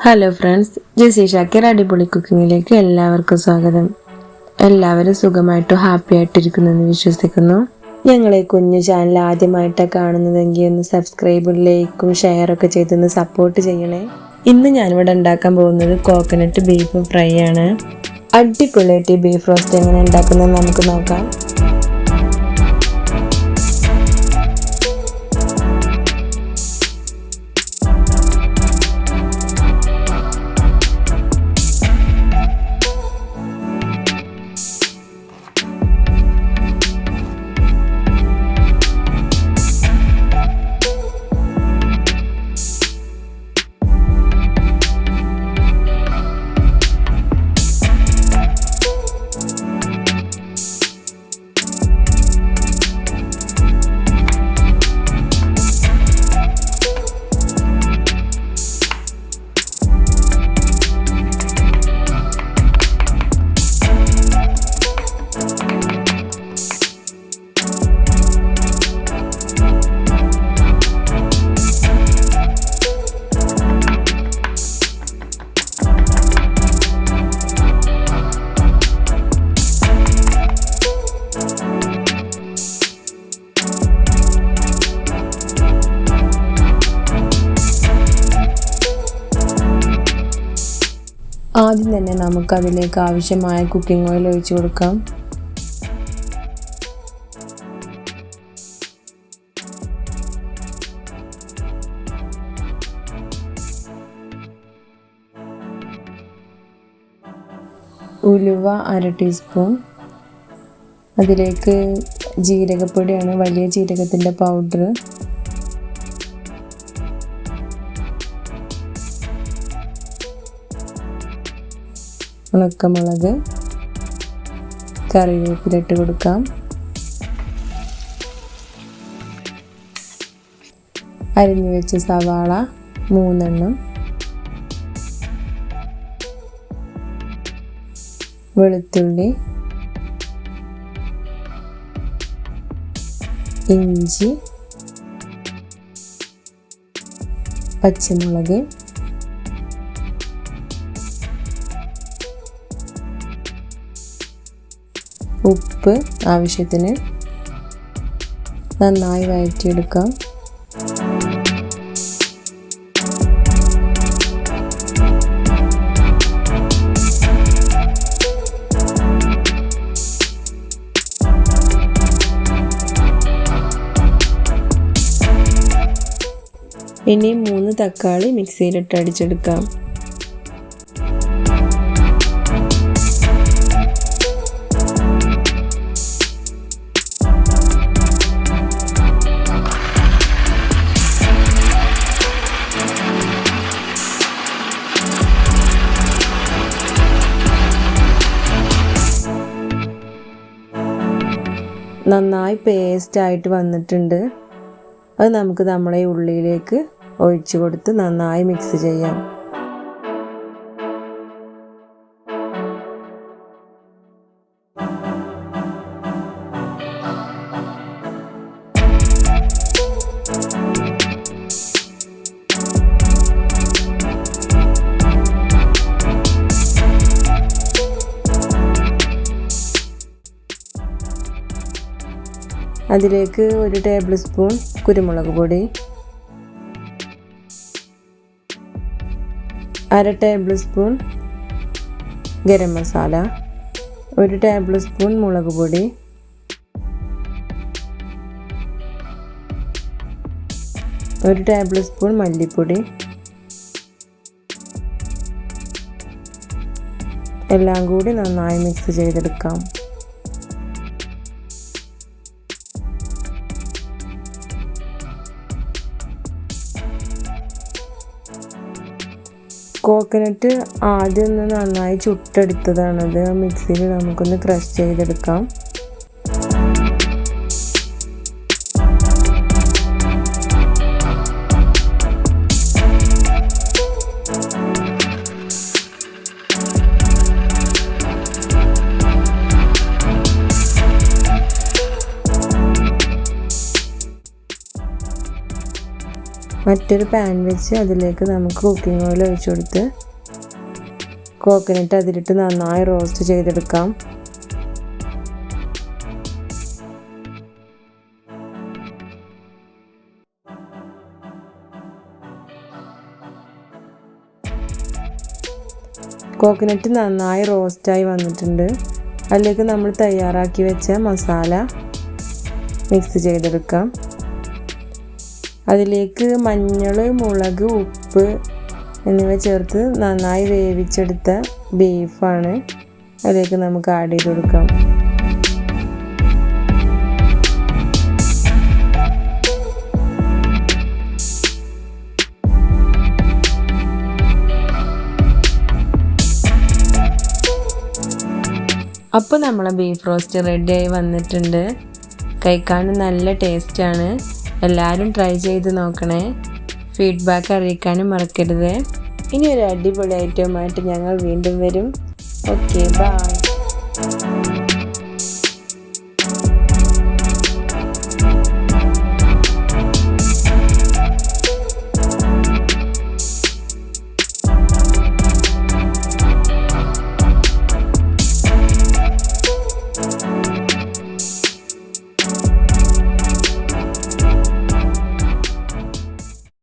Hello friends, ജസി ഷാക്കിർ അടിപൊളി കുക്കിങ്ങിലേക്ക് എല്ലാവർക്കും സ്വാഗതം. എല്ലാവരും സുഖമായിട്ടും ഹാപ്പി ആയിട്ടിരിക്കുന്നെന്ന് വിശ്വസിക്കുന്നു. ഞങ്ങളെ കുഞ്ഞു ചാനൽ ആദ്യമായിട്ടാണ് കാണുന്നതെങ്കിൽ ഒന്ന് സബ്സ്ക്രൈബും ലൈക്കും ഷെയറൊക്കെ ചെയ്തൊന്ന് സപ്പോർട്ട് ചെയ്യണേ. ഇന്ന് ഞാനിവിടെ ഉണ്ടാക്കാൻ പോകുന്നത് കോക്കനട്ട് ബീഫ് ഫ്രൈ ആണ്. അടിപൊളിയായിട്ട് ബീഫ് റോസ്റ്റ് എങ്ങനെ ഉണ്ടാക്കുന്നത് നമുക്ക് നോക്കാം. ആദ്യം തന്നെ നമുക്കതിലേക്ക് ആവശ്യമായ കുക്കിംഗ് ഓയിൽ ഒഴിച്ചു കൊടുക്കാം. ഉലുവ 1/2 ടീസ്പൂൺ. അതിലേക്ക് ജീരകപ്പൊടിയാണ്, വലിയ ജീരകത്തിൻ്റെ പൗഡർ. ഉണക്കമുളക്, കറിവേപ്പില ഇട്ട് കൊടുക്കാം. അരിഞ്ഞു വെച്ച സവാള 3 എണ്ണം, വെളുത്തുള്ളി, ഇഞ്ചി, പച്ചമുളക്, ഉപ്പ് ആവശ്യത്തിന്. നന്നായി വഴറ്റിയെടുക്കാം. ഇനി 3 തക്കാളി മിക്സിയിലിട്ട് അടിച്ചെടുക്കാം. നന്നായി പേസ്റ്റായിട്ട് വന്നിട്ടുണ്ട്. അത് നമുക്ക് നമ്മളെ ഉള്ളിയിലേക്ക് ഒഴിച്ചു കൊടുത്ത് നന്നായി മിക്സ് ചെയ്യാം. അതിലേക്ക് 1 ടേബിൾ സ്പൂൺ കുരുമുളക് പൊടി, 1/2 table spoon garam masala, 1 table spoon മുളക് പൊടി, 1 ടേബിൾ സ്പൂൺ മല്ലിപ്പൊടി, എല്ലാം കൂടി നന്നായി മിക്സ് ചെയ്തെടുക്കാം. കോക്കനട്ട് ആദ്യം ഒന്ന് നന്നായി ചുട്ടെടുത്തതാണത്. മിക്സിയിൽ നമുക്കൊന്ന് ക്രഷ് ചെയ്തെടുക്കാം. മറ്റൊരു പാൻ വെച്ച് അതിലേക്ക് നമുക്ക് കുക്കിംഗ് ഓയിൽ ഒഴിച്ചു കൊടുത്ത് കോക്കനട്ട് അതിലിട്ട് നന്നായി റോസ്റ്റ് ചെയ്തെടുക്കാം. കോക്കനട്ട് നന്നായി റോസ്റ്റായി വന്നിട്ടുണ്ട്. അതിലേക്ക് നമ്മൾ തയ്യാറാക്കി വെച്ച മസാല മിക്സ് ചെയ്തെടുക്കാം. അതിലേക്ക് മഞ്ഞൾ, മുളക്, ഉപ്പ് എന്നിവ ചേർത്ത് നന്നായി വേവിച്ചെടുത്ത ബീഫാണ് അതിലേക്ക് നമുക്ക് ആഡ് ചെയ്ത് കൊടുക്കാം. അപ്പോൾ നമ്മളെ ബീഫ് റോസ്റ്റ് റെഡിയായി വന്നിട്ടുണ്ട്. കഴിക്കാൻ നല്ല ടേസ്റ്റാണ്. എല്ലാവരും ട്രൈ ചെയ്ത് നോക്കണേ. ഫീഡ്ബാക്ക് അറിയിക്കാനും മറക്കരുത്. ഇനി ഒരു അടിപൊളി ഐറ്റവുമായിട്ട് ഞങ്ങൾ വീണ്ടും വരും. Okay, by.